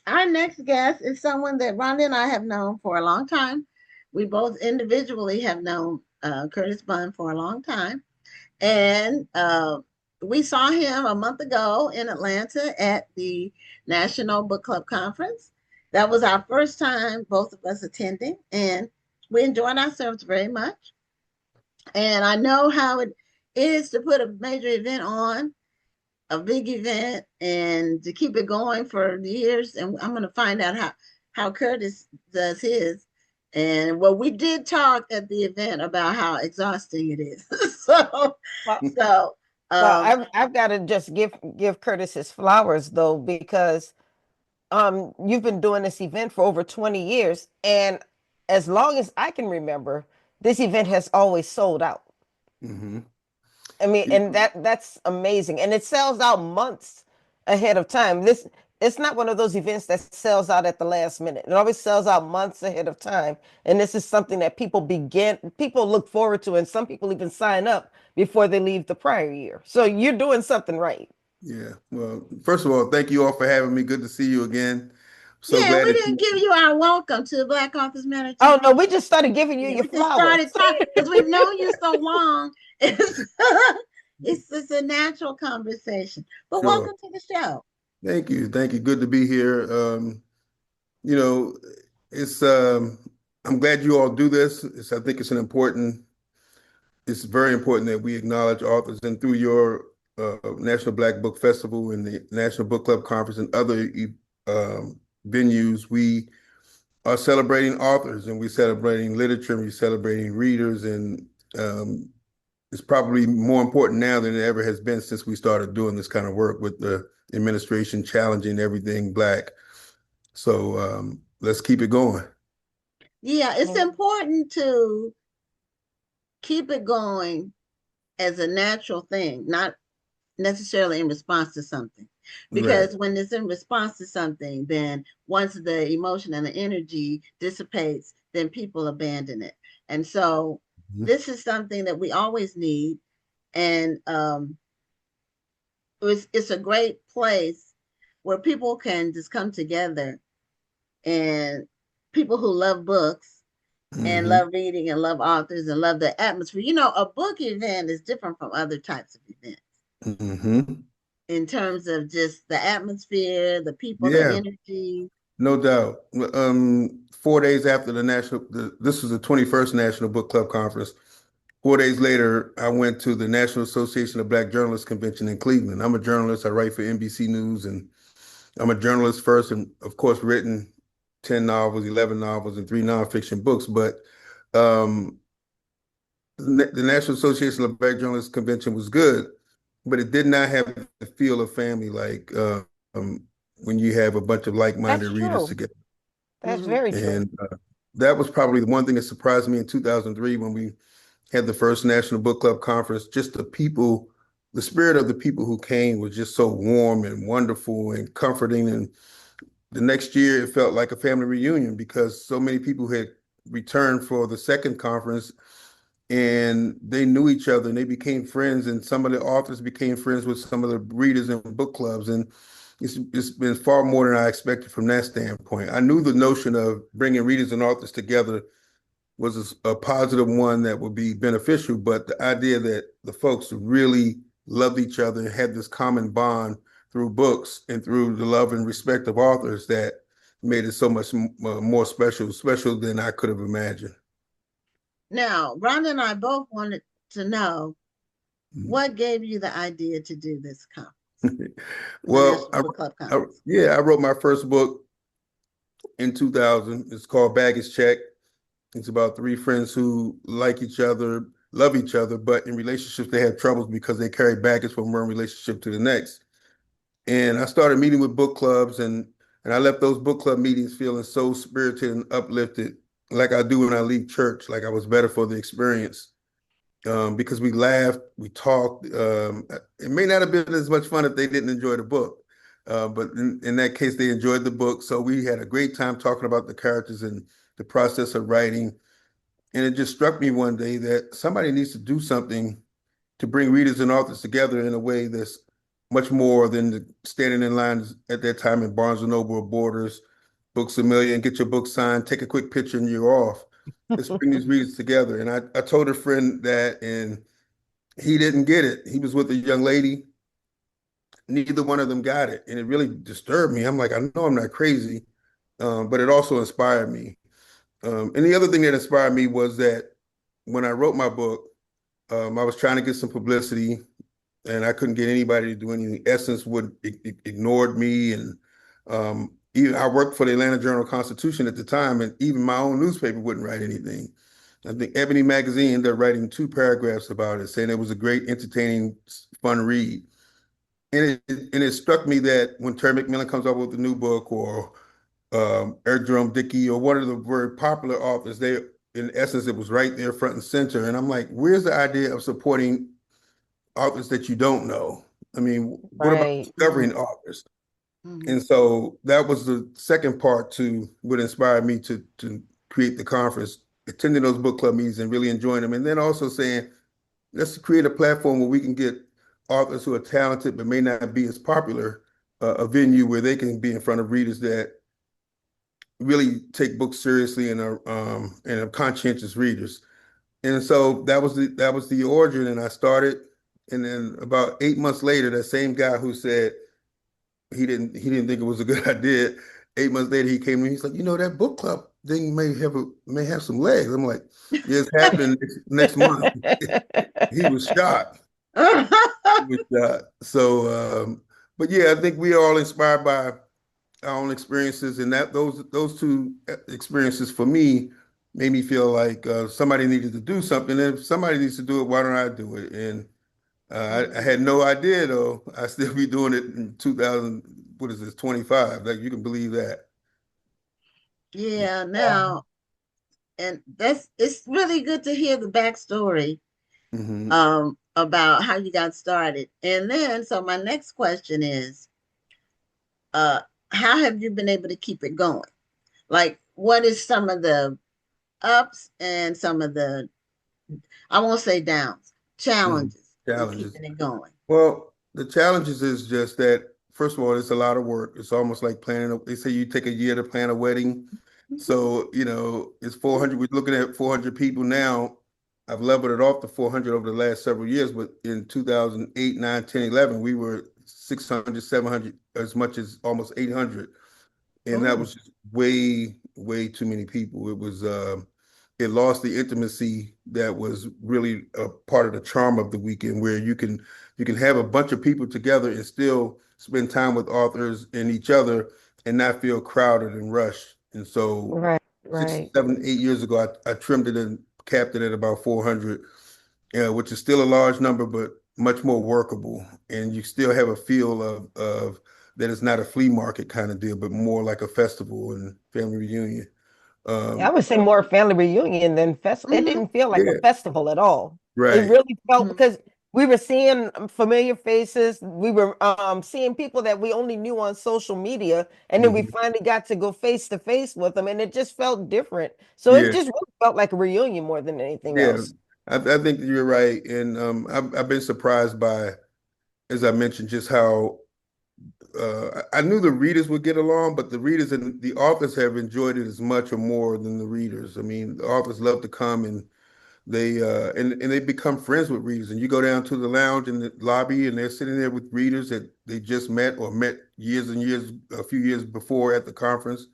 Our next guest is someone that Rhonda and I have known for a long time. We both individually have known Curtis Bunn for a long time. And we saw him a month ago in Atlanta at the National Book Club Conference. That was our first time, both of us attending, and we enjoyed ourselves very much. And I know how it is to put a major event on, a big event, and to keep it going for years. And I'm going to find out how Curtis does his. And well, we did talk at the event about how exhausting it is. so, Well, so well, um, I've got to just give Curtis his flowers though, because you've been doing this event for over 20 years, and as long as I can remember, this event has always sold out. Hmm. I mean, and that's amazing. And it sells out months ahead of time. This It's not one of those events that sells out at the last minute. It always sells out months ahead of time. And this is something that people look forward to, and some people even sign up before they leave the prior year. So you're doing something right. Yeah. Well, first of all, thank you all for having me. Good to see you again. So yeah, and glad we that didn't you. give you our welcome to the Black Authors Matter Oh no, TV. we just started giving you Yeah, your we just flowers. started talking because we've known you so long. It's, it's a natural conversation. But Sure. welcome to the show. Thank you. Thank you. Good to be here. You know, it's I'm glad you all do this. I think it's very important that we acknowledge authors, and through your National Black Book Festival and the National Book Club Conference and other venues, we are celebrating authors, and we're celebrating literature, and we're celebrating readers, and um, it's probably more important now than it ever has been since we started doing this kind of work with the administration challenging everything Black. So let's keep it going. Yeah, it's important to keep it going as a natural thing, not necessarily in response to something. Right. Because when it's in response to something, then once the emotion and the energy dissipates, then people abandon it. And so Mhm. this is something that we always need. And it's a great place where people can just come together, and people who love books and Mhm. love reading and love authors and love the atmosphere. A book event is different from other types of events Mhm. in terms of just the atmosphere, the people, the Yeah. energy. No doubt. 4 days after this was the 21st National Book Club Conference. 4 days later, I went to the National Association of Black Journalists Convention in Cleveland. I'm a journalist. I write for NBC News, and I'm a journalist first, and of course, written 10 novels, 11 novels, and three nonfiction books. But um, the National Association of Black Journalists Convention was good, but it did not have the feel of family like when you have a bunch of like-minded That's readers together. true. That's Mm-hmm. very And true. that was probably the one thing that surprised me in 2003 when we had the first National Book Club Conference. Just the people, the spirit of the people who came was just so warm and wonderful and comforting. And the next year, it felt like a family reunion because so many people had returned for the second conference, and they knew each other and they became friends. And some of the authors became friends with some of the readers in book clubs. And it's been far more than I expected from that standpoint. I knew the notion of bringing readers and authors together was a positive one that would be beneficial, but the idea that the folks really loved each other and had this common bond through books and through the love and respect of authors that made it so much more special than I could have imagined. Now, Rhonda and I both wanted to know what gave you the idea to do this conference, the Well, National Book Club I, Conference. yeah, I wrote my first book in 2000. It's called Baggage Check. It's about three friends who like each other, love each other, but in relationships they have troubles because they carry baggage from one relationship to the next. And I started meeting with book clubs, and I left those book club meetings feeling so spirited and uplifted, like I do when I leave church, like I was better for the experience. Because we laughed, we talked. It may not have been as much fun if they didn't enjoy the book, but in that case, they enjoyed the book. So we had a great time talking about the characters and the process of writing. And it just struck me one day that somebody needs to do something to bring readers and authors together in a way that's much more than standing in lines at that time in Barnes and Noble or Borders, Books a Million, get your book signed, take a quick picture, and you're off. Let's bring these readers together. And I told a friend that, and he didn't get it. He was with a young lady. Neither one of them got it. And it really disturbed me. I'm like, I know I'm not crazy, but it also inspired me. And the other thing that inspired me was that when I wrote my book, I was trying to get some publicity and I couldn't get anybody to do anything. Essence would ignored me, and even I worked for the Atlanta Journal-Constitution at the time, and even my own newspaper wouldn't write anything. I think Ebony Magazine ended up writing 2 paragraphs about it, saying it was a great, entertaining, fun read. And it struck me that when Terry McMillan comes up with a new book, or Eric Jerome Dickey, or one of the very popular authors, they in essence it was right there front and center. And I'm like, where's the idea of supporting authors that you don't know? I mean, what about Right. discovering authors? Mhm. And so that was the second part to what inspired me to create the conference, attending those book club meetings and really enjoying them. And then also saying, let's create a platform where we can get authors who are talented but may not be as popular, a venue where they can be in front of readers that really take books seriously and are conscientious readers. And so that was the origin. And I started, and then about 8 months later, that same guy who said he didn't think it was a good idea, 8 months later he came to me. He's like, that book club thing may have some legs. I'm like, yeah, it's happening next month. He was shocked. He was shocked. So, but yeah, I think we are all inspired by our own experiences, and that those two experiences for me made me feel like somebody needed to do something. And if somebody needs to do it, why don't I do it? And I had no idea though. I still be doing it in 2000. What is this? 25. Like you can believe that. Yeah, now, and it's really good to hear the backstory Hmm. about how you got started. And then, so my next question is, uh, how have you been able to keep it going? Like, what is some of the ups and some of the, I won't say downs, Hmm. challenges with Challenges. keeping it going? Well, the challenges is just that, first of all, it's a lot of work. It's almost like they say you take a year to plan a wedding. So, it's 400. We're looking at 400 people now. I've leveled it off to 400 over the last several years, but in 2008, 9, 10, 11, we were 600, 700, as much as almost 800. And that Oh, was just way, way too many people. It lost the intimacy that was really a part of the charm of the weekend, where you can have a bunch of people together and still spend time with authors and each other and not feel crowded and rushed. And so Right, six, right. 7, 8 years ago, I trimmed it and capped it at about 400, which is still a large number, but much more workable. And you still have a feel of that it's not a flea market kind of deal, but more like a festival and family reunion. I Um, would say more family reunion than festival. It mm-hmm, didn't feel like a yeah, festival at all. It right. really felt mm-hmm, because we were seeing familiar faces. We were seeing people that we only knew on social media, and then we Mhm. finally got to go face to face with them, and it just felt different. So it Yeah, just really felt like a reunion more than anything yeah. else. I think that you're right, and I've been surprised by, as I mentioned, just how I knew the readers would get along, but the readers and the authors have enjoyed it as much or more than the readers. I mean, the authors love to come, and and they become friends with readers. And you go down to the lounge in the lobby, and they're sitting there with readers that they just met or met years and years, a few years before at the conference.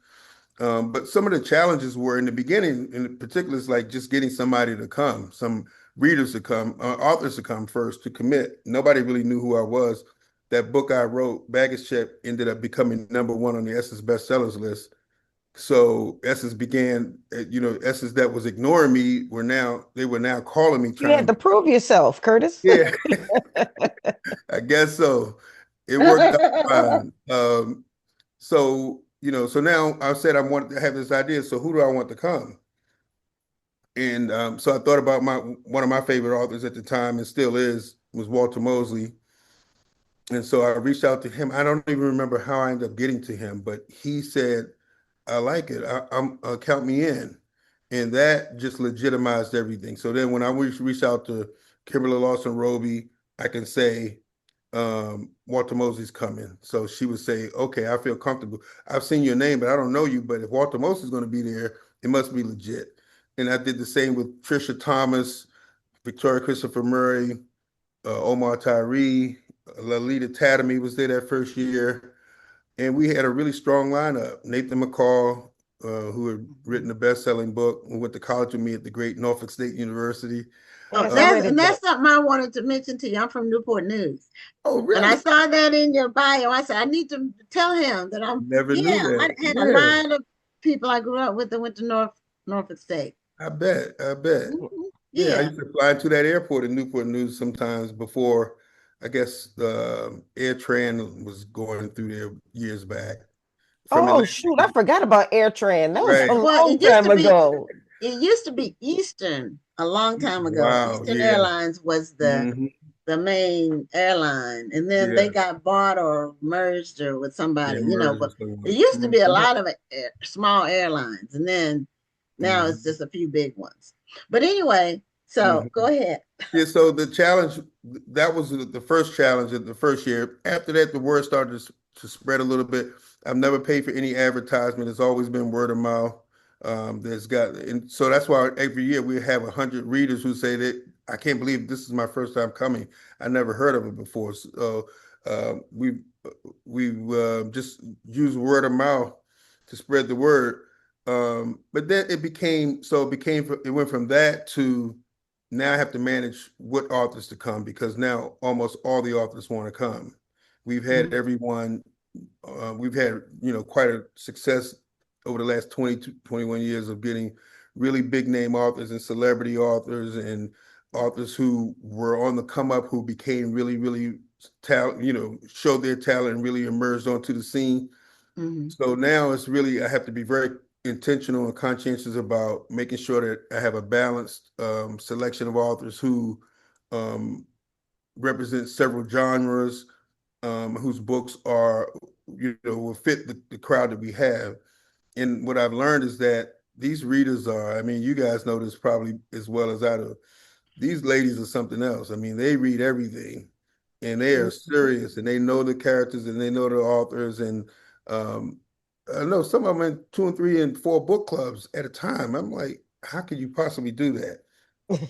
But some of the challenges were in the beginning, in particular, is like just getting somebody to come, some readers to come, authors to come first to commit. Nobody really knew who I was. That book I wrote, Baggage Check, ended up becoming #1 on the Essence bestsellers list. So Essence began, Essence that was ignoring me they were now calling me You had trying to to, prove yourself, Curtis. yeah, I guess so. It worked out fine. So now I said I want to have this idea. So who do I want to come? And so I thought about one of my favorite authors at the time, and still is, was Walter Mosley. And so I reached out to him. I don't even remember how I ended up getting to him, but he said, "I like it. I'm count me in," and that just legitimized everything. So then when I reached out to Kimberly Lawson Roby, I can say, Walter Mosley's coming. So she would say, okay, I feel comfortable. I've seen your name, but I don't know you. But if Walter Mosley's going to be there, it must be legit. And I did the same with Trisha Thomas, Victoria Christopher Murray, Omar Tyree, Lalita Tatamy was there that first year. And we had a really strong lineup. Nathan McCall, who had written a best-selling book, who went to college with me at the great Norfolk State University. Oh, Yes, I Uh, read his that's book. something I wanted to mention to you. I'm from Newport News. oh, When I really? saw that in your bio, I said, I need to tell him that Never knew yeah, I that. had a Yeah, lot of people I grew up with that went to Norfolk State. I bet. I bet. Yeah, I Yeah. used to fly into that airport in Newport News sometimes before, I guess, AirTran was going through there years back from Oh Atlanta. shoot, I forgot about AirTran. That was a Right. Well, long time ago. it used to be Eastern a long time ago. Wow. Eastern Yeah. Airlines was Hmm. the main airline, and then they Yeah. got bought or merged or with Yeah. somebody, Merged but with it someone. used to be a Hmm. lot of small airlines, and then now it's Hmm. just a few big ones. But anyway, so Hmm. go ahead. Yeah, so the challenge, that was the first challenge of the first year. After that, the word started to spread a little bit. I've never paid for any advertisement. It's always been word of mouth. And so that's why every year we have 100 readers who say that I can't believe this is my first time coming. I never heard of it before. So we just use word of mouth to spread the word. But then it went from that to now I have to manage what authors to come because now almost all the authors want to come. We've had Mhm. everyone, we've had, quite a success over the last 20 to 21 years of getting really big name authors and celebrity authors and authors who were on the come up who became really, really talent, showed their talent and really emerged onto the scene. Mhm. So now it's really, I have to be very intentional and conscientious about making sure that I have a balanced selection of authors who um, represent several genres, whose books will fit the crowd that we have. And what I've learned is that these readers are, I mean, you guys know this probably as well as I do. These ladies are something else. I mean, they read everything and they are Mhm. serious and they know the characters and they know the authors. And um, I know some of them in 2 and 3 and 4 book clubs at a time. I'm like, how could you possibly do that?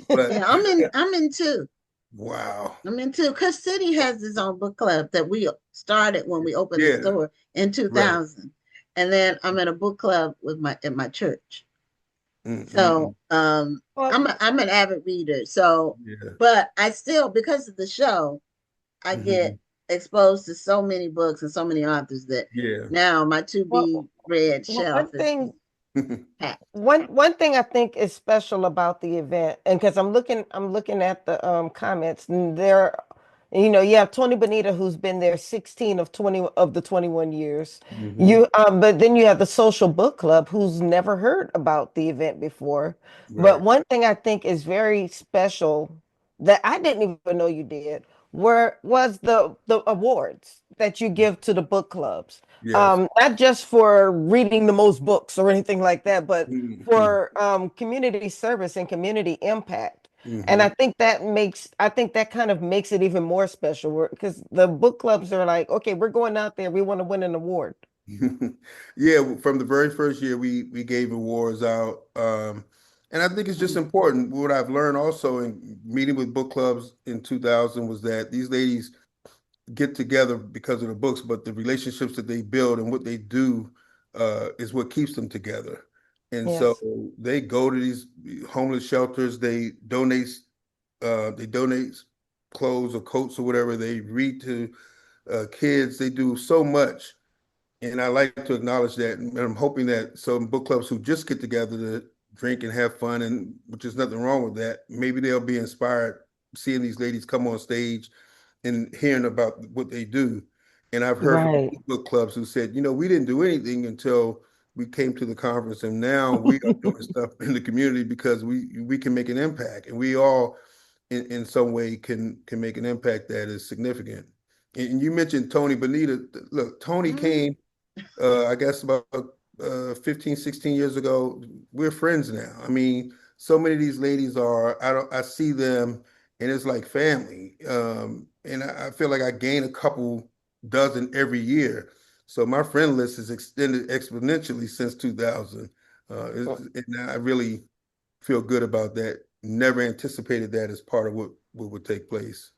But Yeah, I'm in two. wow. I'm in two. Cause City has its own book club that we started when we opened the Yeah, store in right. 2000, and then I'm in a book club with my at my church. Mm-mm-mm. So Well, I'm an avid reader. So, Yeah. but I still, because of the show, I get Hmm. exposed to so many books and so many authors that Yeah. now my to be well, read one shelf is thing packed. one thing I think is special about the event, and because I'm looking at the comments, and there, you have Tony Bonita who's been there 16 of 20 of the 21 years. Hmm. But then you have the Social Book Club who's never heard about the event before. But Right. one thing I think is very special that I didn't even know you did was the awards that you give to the book clubs. Yes. Not just for reading the most books or anything like that, but Hmm. for community service and community impact. And Hmm. I think that kind of makes it even more special because the book clubs are like, okay, we're going out there, we want to win an award. Yeah, from the very first year we gave awards out. And I think it's just important. What I've learned also in meeting with book clubs in 2000 was that these ladies get together because of the books, but the relationships that they build and what they do is what keeps them together. And so Yes. they go to these homeless shelters, they donate clothes or coats or whatever, they read to kids, they do so much. And I like to acknowledge that. And I'm hoping that some book clubs who just get together to drink and have fun, and which is nothing wrong with that, maybe they'll be inspired seeing these ladies come on stage and hearing about what they do. And I've heard from Right. book clubs who said, we didn't do anything until we came to the conference, and now we are doing stuff in the community because we can make an impact, and we all in some way can make an impact that is significant. And you mentioned Tony Bonita. Look, Tony Mhm. came I guess about 15, 16 years ago. We're friends now. I mean, so many of these ladies are, I see them and it's like family. and I feel like I gain a couple dozen every year. So my friend list has extended exponentially since 2000. And I really feel good about that. Never anticipated that as part of what would take place.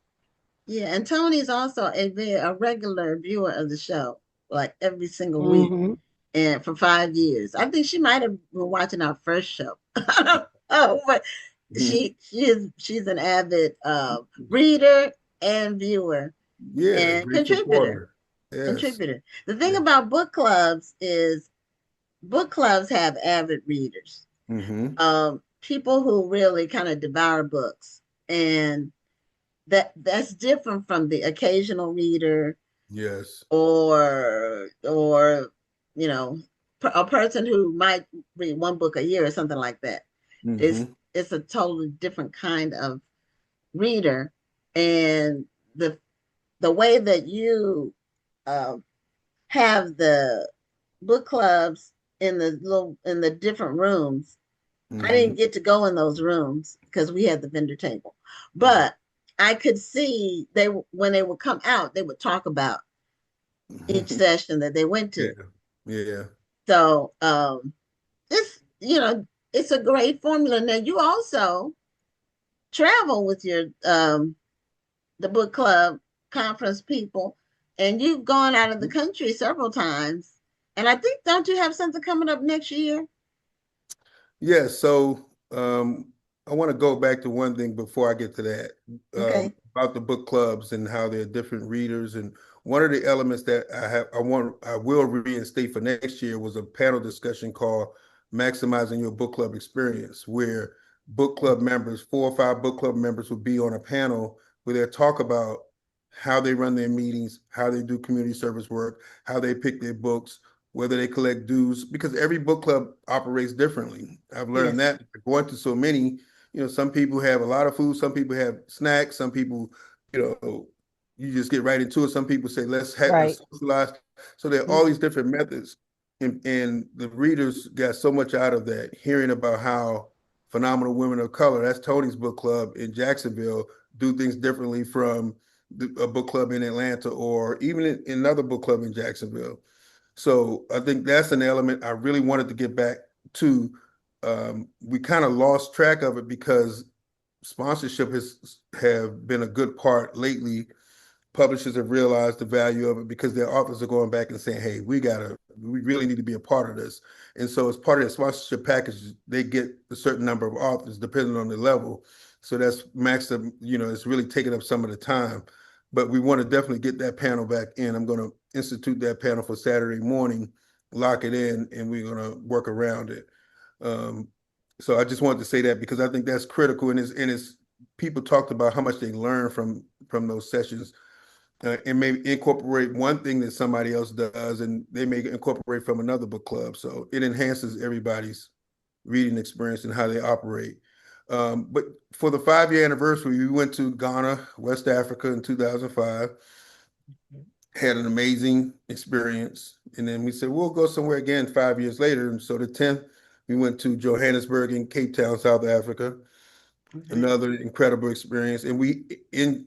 Yeah, and Tony's also a regular viewer of the show, like every single week, Hmm. and for 5 years. I think she might have been watching our first show. I don't know, but she's an avid reader and viewer Yeah, and great contributor. supporter. Yes. Contributor. The thing Yeah. about book clubs is book clubs have avid readers, Hmm. people who really kind of devour books, and that's different from the occasional reader Yes. or you know a person who might read one book a year or something like that. it's Hmm. it's a totally different kind of reader, and the the way that you uh, have the book clubs in the different rooms. I Hmm. didn't get to go in those rooms because we had the vendor table, but I could see they when they would come out, they would talk about each session that they went Yeah. to. Yeah. So it's it's a great formula. Now you also travel with your the book club conference people, and you've gone out of the country several times. And I think don't you have something coming up next year? Yeah, so I want to go back to one thing before I get to that, Okay. about the book clubs and how they're different readers. And one of the elements that I will reinstate for next year was a panel discussion called "Maximizing Your Book Club Experience," where book club members, 4 or 5 book club members, would be on a panel where they talk about how they run their meetings, how they do community service work, how they pick their books, whether they collect dues, because every book club operates differently. I've learned Yes. that going to so many, some people have a lot of food, some people have snacks, some people, you know, you just get right into it. Some people say, let's Right. socialize. So there are all these Mm-hmm. different methods. And the readers got so much out of that, hearing about how phenomenal women of color, that's Tony's book club in Jacksonville, do things differently from a book club in Atlanta or even in another book club in Jacksonville. So I think that's an element I really wanted to get back to. We kind of lost track of it because sponsorship has have been a good part lately. Publishers have realized the value of it because their authors are going back and saying, "Hey, we really need to be a part of this." And so, as part of their sponsorship package, they get a certain number of authors depending on the level. So that's maxed up. It's really taking up some of the time. But we want to definitely get that panel back in. I'm going to institute that panel for Saturday morning, lock it in, and we're going to work around it. Um, so I just wanted to say that because I think that's critical, and it's people talked about how much they learn from those sessions, and maybe incorporate one thing that somebody else does, and they may incorporate from another book club. So it enhances everybody's reading experience and how they operate. But for the 5-year anniversary, we went to Ghana, West Africa in 2005, had an amazing experience. And then we said, we'll go somewhere again 5 years later. And so the 10th, we went to Johannesburg and Cape Town, South Africa, Okay. another incredible experience. And we in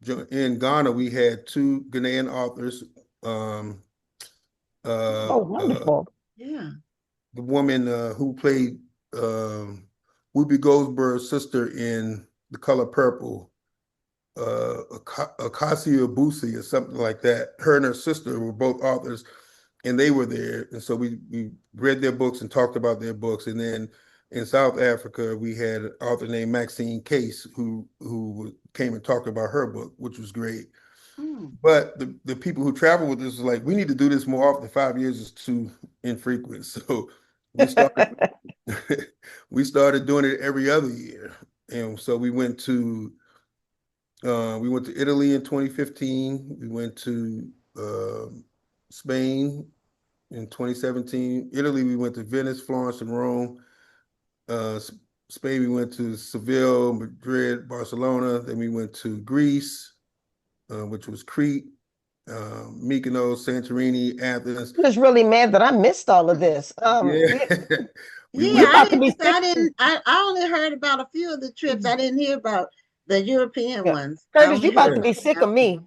Ghana, we had 2 Ghanaian authors. Um, Oh, uh, wonderful. Yeah. the woman who played Whoopi Goldberg's sister in The Color Purple, Acacia Busi or something like that. Her and her sister were both authors, and they were there. And so we read their books and talked about their books. And then in South Africa, we had an author named Maxine Case who came and talked about her book, which was great. Mm. But the people who travel with us was like, we need to do this more often. 5 years is too infrequent. So we started we started doing it every other year. And so we went to Italy in 2015. We went to Spain in 2017. Italy, we went to Venice, Florence, and Rome. Uh, Spain, we went to Seville, Madrid, Barcelona. Then we went to Greece, which was Crete, Mykonos, Santorini, Athens. I'm just really mad that I missed all of this. Yeah, we Yeah, We went. I about to didn't be I 60. didn't I only heard about a few of the trips. I didn't hear about the European Yeah. ones. I Curtis, you only about heard to Yeah. be of sick of me.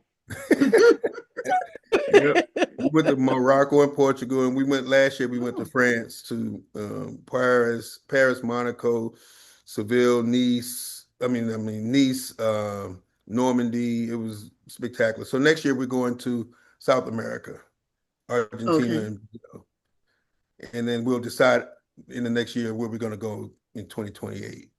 Yep. We went to Morocco and Portugal, and we went last year. We went to Oh, France to Paris, Monaco, Seville, Nice. Nice, Normandy. It was spectacular. So next year we're going to South America, Argentina, okay. and Brazil, and then we'll decide in the next year where we're going to go in 2028.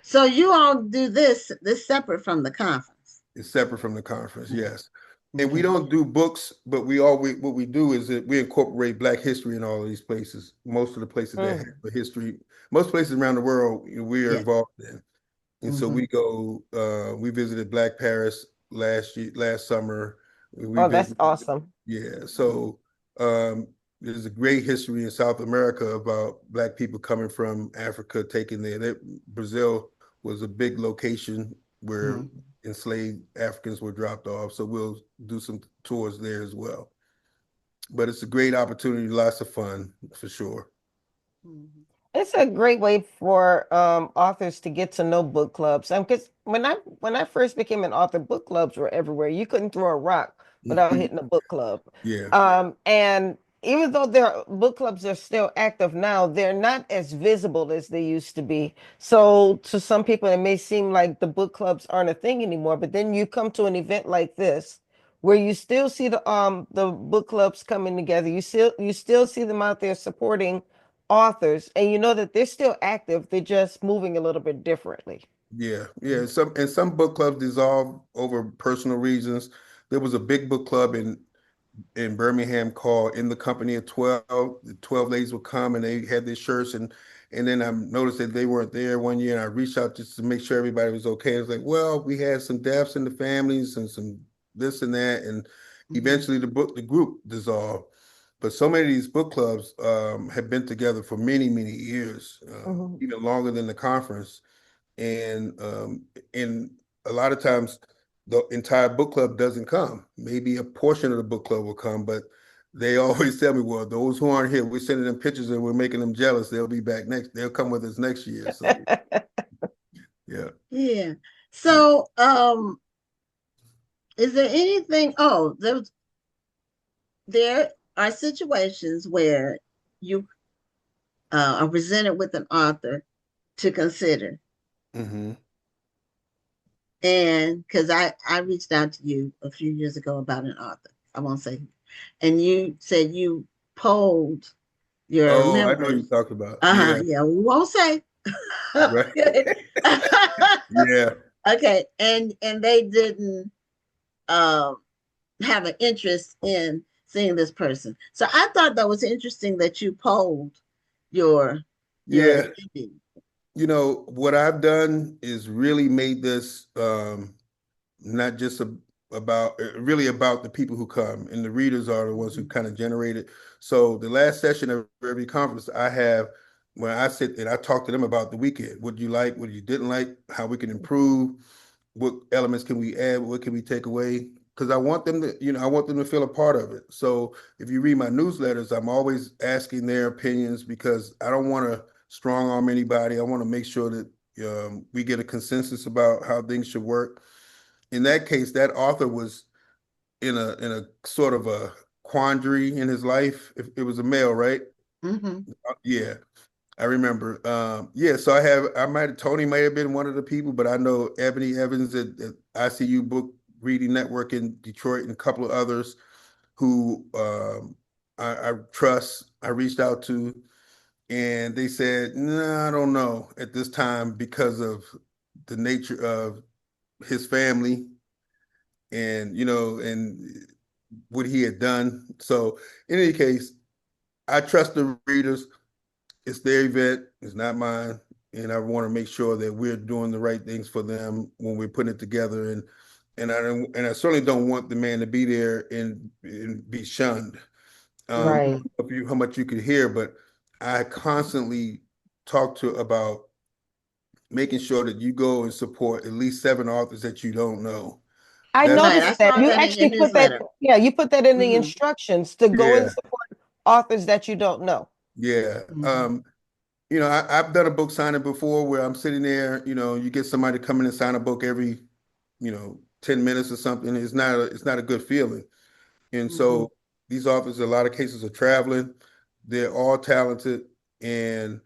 So you all do this separate from the conference. It's separate from the conference, yes. And we Okay. don't do books, but we all what we do is that we incorporate Black history in all of these places. Most of the places that have Mm. a history, most places around the world, we are Yeah. involved in. And so Hmm. we go, we visited Black Paris last summer. We Oh, that's visited, awesome. yeah. So there's a great history in South America about Black people coming from Africa, taking Brazil was a big location where Hmm. enslaved Africans were dropped off. So we'll do some tours there as well. But it's a great opportunity, lots of fun for sure. Hmm. It's a great way for authors to get to know book clubs. Because when I first became an author, book clubs were everywhere. You couldn't throw a rock without hitting a book club. Yeah, And even though their book clubs are still active now, they're not as visible as they used to be. So to some people, it may seem like the book clubs aren't a thing anymore. But then you come to an event like this, where you still see the book clubs coming together. You still see them out there supporting authors, and you know that they're still active. They're just moving a little bit differently. yeah. Some book clubs dissolve over personal reasons. There was a big book club in Birmingham called In the Company of 12. The 12 ladies would come and they had their shirts and then I noticed that they weren't there one year and I reached out just to make sure everybody was okay. It's like, well, we had some deaths in the families and some this and that. And Hmm. eventually the group dissolved. But so many of these book clubs have been together for many, many years, Mhm. even longer than the conference and a lot of times the entire book club doesn't come. Maybe a portion of the book club will come, but they always tell me, well, those who aren't here, we're sending them pictures and we're making them jealous. They'll be back next, they'll come with us next year. So yeah. Yeah. Yeah. So, is there anything? Oh, there are situations where you are presented with an author to consider, Hmm. and because I reached out to you a few years ago about an author, I won't say, and you said you polled your Oh, I know you members. talked about. Uh-huh, Yeah, yeah, we won't say. right. Okay. Yeah. Okay, and they didn't um have an interest in seeing this person. So I thought that was interesting that you polled your your Yeah. attendee. What I've done is really made this not just about really about the people who come and the readers are the ones who Mhm. kind of generate it. So the last session of every conference I have when I sit and I talk to them about the weekend, what you like, what you didn't like, how we can improve, what elements can we add, what can we take away, because I want them to I want them to feel a part of it. So if you read my newsletters, I'm always asking their opinions because I don't want to strong arm anybody. I want to make sure that we get a consensus about how things should work. In that case, that author was in a sort of a quandary in his life. If it was a male, right? Mhm. Yeah, I remember. Yeah, so Tony might have been one of the people, but I know Ebony Evans at ICU Book Reading Network in Detroit and a couple of others who I trust. I reached out to, and they said, "No, I don't know at this time because of the nature of his family and what he had done." So in any case, I trust the readers. It's their event, it's not mine. And I want to make sure that we're doing the right things for them when we're putting it together. And I certainly don't want the man to be there and be shunned. I Right. don't know how much you could hear, but I constantly talk to about making sure that you go and support at least 7 authors that you don't know. I That's Right, I noticed that saw you that in your actually put that. newsletter. Yeah, you put that in the Hmm. instructions to go and yeah, support authors that you don't know. yeah. Hmm. I've done a book signing before where I'm sitting there, you get somebody to come in and sign a book 10 minutes or something, it's not a good feeling. And Mm-hmm. so these authors, in a lot of cases, are traveling. They're all talented, and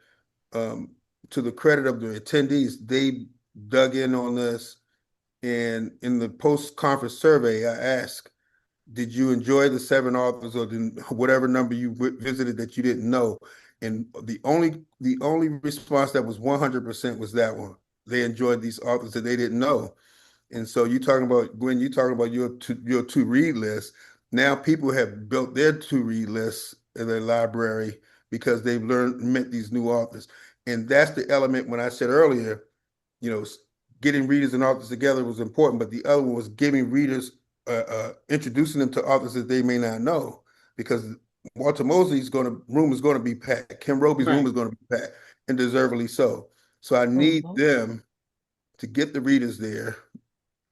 um, to the credit of the attendees, they dug in on this. And in the post-conference survey, I asked, did you enjoy the seven authors or whatever number you visited that you didn't know? And the only response that was 100% was that one. They enjoyed these authors that they didn't know. And so you talking about Gwen, you talking about your to read list. Now people have built their to read lists in their library because they've met these new authors. And that's the element when I said earlier, you know, getting readers and authors together was important, but the other one was giving readers, introducing them to authors that they may not know, because Walter Mosley's room is going to be packed. Kim Roby's room Right. is going to be packed, and deservedly so. So I need Mhm. them to get the readers there,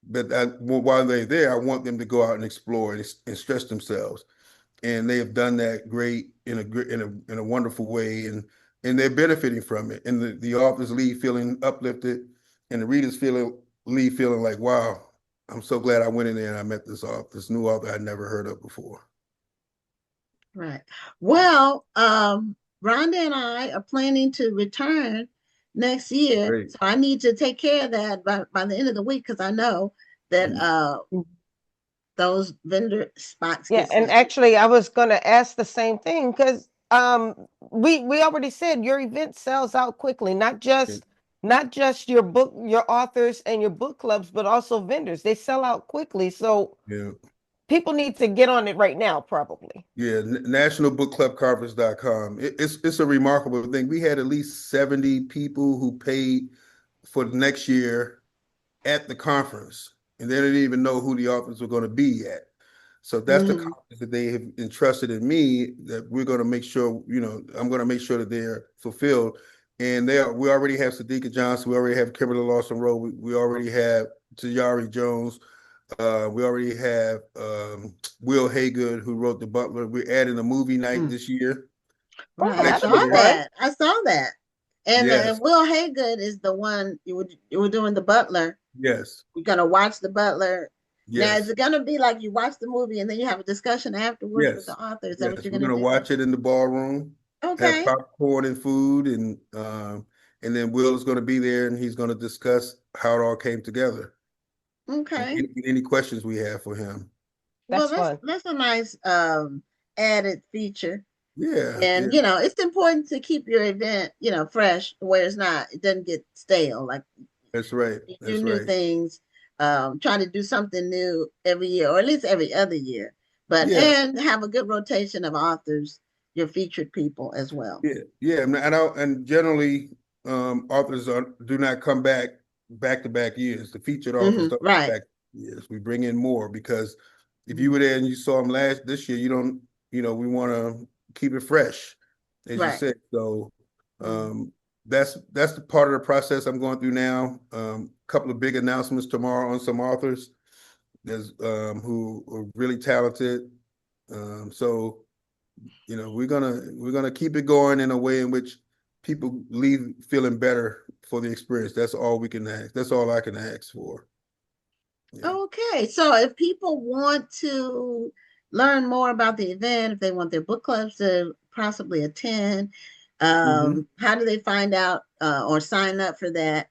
but while they're there, I want them to go out and explore and stretch themselves, and they have done that great in a wonderful way, and they're benefiting from it. And the authors leave feeling uplifted, and the readers leave feeling like, wow, I'm so glad I went in there and I met this new author I'd never heard of before. Right. Well, Rhonda and I are planning to return next year, Great. so I need to take care of that by the end of the week because I know that those vendor spots Yeah, get and snatched. actually, I was going to ask the same thing because we already said your event sells out quickly, not just your your authors and your book clubs, but also vendors. They sell out quickly, so Yeah. people need to get on it right now, probably. Yeah, nationalbookclubconference.com. It's a remarkable thing. We had at least 70 people who paid for the next year at the conference, and they didn't even know who the authors were going to be yet. So that's the Mm-hmm. confidence that they have entrusted in me, that we're going to make sure, I'm going to make sure that they're fulfilled. And we already have Sadiqa Johnson, we already have Kimberly Lawson Rowe, we already have Tayari Jones, we already have Will Haygood, who wrote The Butler. We're adding a movie night Mm. this year. Oh, Right. I Next that'll saw be year, fun. that. I saw that. And yes, Will Haygood is the one you were doing the Butler. yes, You're gonna watch the Butler. Now, is yes. it gonna be like you watch the movie and then you have a discussion afterwards with the Yes, author? Is that what yes. you're We're gonna gonna do? watch it in the ballroom, have Okay. popcorn and food, and then Will is gonna be there and he's gonna discuss how it all came together and Okay. any questions we have for him. Well, That's that's fun. that's a nice added feature. Yeah, And yeah, it's important to keep your event, fresh where it doesn't get stale. Like that's right. you do That's new right. things, try to do something new every year, or at least every other year. But Yeah, and have a good rotation of authors, your featured people as well. yeah, yeah. And generally, authors do not come back to back years. The featured authors don't come Right. back years. We bring in more because if you Mhm. were there and you saw them this year, you don't, we want to keep it fresh, as you Right. said. So Mhm. that's the part of the process I'm going through now. A couple of big announcements tomorrow on some authors there's who are really talented. So we're gonna keep it going in a way in which people leave feeling better for the experience. That's all we can ask. That's all I can ask for. Yeah. Okay, so if people want to learn more about the event, if they want their book clubs to possibly attend, Mm-hmm. how do they find out or sign up for that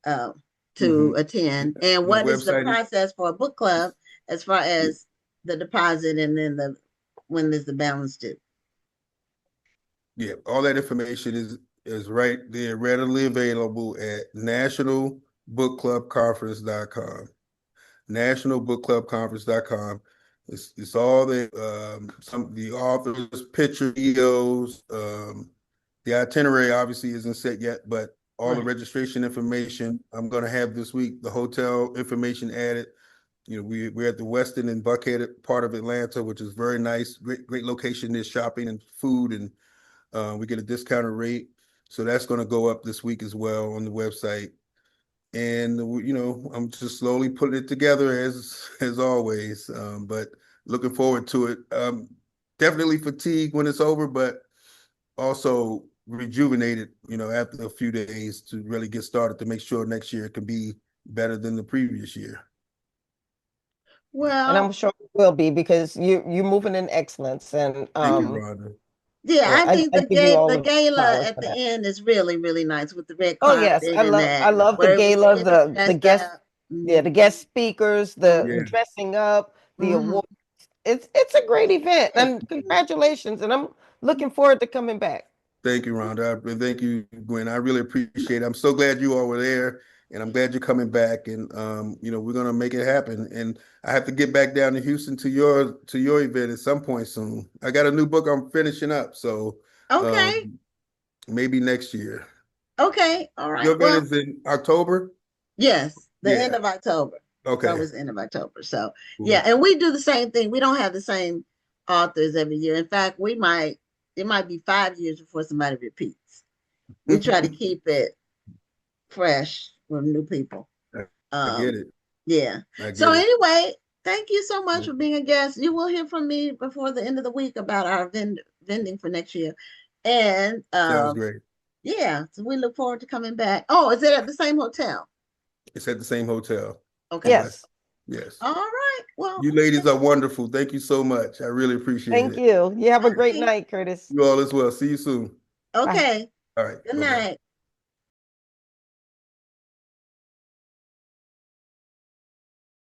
uh, Mm-hmm. to attend? And The what is the website process for a book club as far is as the deposit and then when does the balance due? yeah, all that information is right there, readily available at nationalbookclubconference.com. Nationalbookclubconference.com. It's all some of the authors, picture videos. The itinerary obviously isn't set yet, but all the Right. registration information I'm going to have this week. The hotel information added. We're at the Westin and Buckhead part of Atlanta, which is very nice. Great location. There's shopping and food, and we get a discounted rate. So that's going to go up this week as well on the website. And I'm just slowly putting it together as always. But looking forward to it. Definitely fatigued when it's over, but also rejuvenated, after a few days to really get started to make sure next year can be better than the previous year. And I'm Well, sure it will be because you're moving in excellence, and Thank you, Rhonda. yeah, I think I give you all the the gala flowers at for the that. end is really, really nice with the red Oh yes, carpet and I that, love the where we were gala, getting the dressed guest, up. yeah, the guest speakers, the Mm-hmm. Yeah. dressing up, the Mm-hmm. award. It's a great event, and congratulations, and I'm looking forward to coming back. Thank you, Rhonda. Thank you, Gwen. I really appreciate it. I'm so glad you all were there, and I'm glad you're coming back. And we're gonna make it happen. And I have to get back down to Houston to your event at some point soon. I got a new book I'm finishing up, so Okay. um, maybe next year. Okay. All Your right. event Well, is in October? yes, the end Yeah. of October. Okay. October's the end of October. So yeah, Cool. and we do the same thing. We don't have the same authors every year. In fact, it might be 5 years before somebody repeats. We try to keep it fresh with new people. I get Um, it. yeah. I So get it. anyway, thank you so much for being a guest. You will hear from me before the end of the week about our vending for next year. And Sounds great. yeah, so we look forward to coming back. Oh, is it at the same hotel? It's at the same hotel. Okay. Yes. Yes, Yes. All right. Well, You ladies are wonderful. Thank you so much. I really appreciate thank it. you. You have a great okay. night, Curtis. You all as well. See you soon. Bye. Okay. All right. Good Bye bye. night.